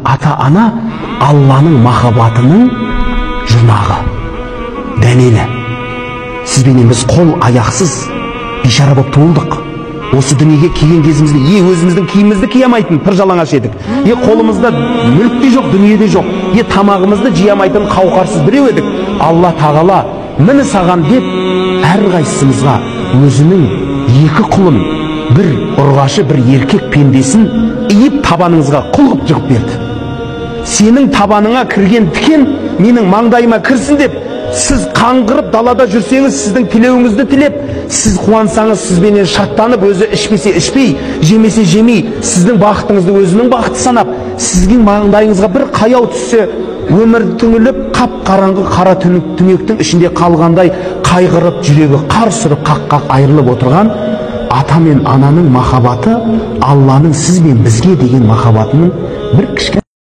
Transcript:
Ата-ана Алланың махаббатының жұрнағы, дәнелі. Сізбенен біз қол аяқсыз бейшара болып туылдық. Осы дүниеге келген кезімізде өзіміздің киімімізді кие алмайтын пір жалаңаш едік. Қолымызда мүлік те жоқ, дүние де жоқ. Тамағымызды жей алмайтын қауқарсыз біреу едік. Алла тағала міне саған деп әрқайсымызға өзінің екі құлын, бір ұрғашы, бір еркек пендесін иіп табаныңызға құл қылып жығып берді. Сенің табаныңа кірген тікен менің маңдайыма кірсін деп, сіз қаңғырып далада жүрсеңіз, сіздің тілеуіңізді тілеп, сіз қуансаңыз, сізбенен шаттанып, өзі ішпесе ішпей, жемесе жемей, сіздің бақытыңызды өзінің бақыты санап, сіздің маңдайыңызға бір қаяу түссе, өмір түңіліп, қап-қараңғы қара түнектің ішінде қалғандай қайғырып, жүрегі қарс ұрып, қақ-қақ айырылып отырған ата мен ананың махаббаты Алланың сіз бен бізге деген махаббатының бір кішкене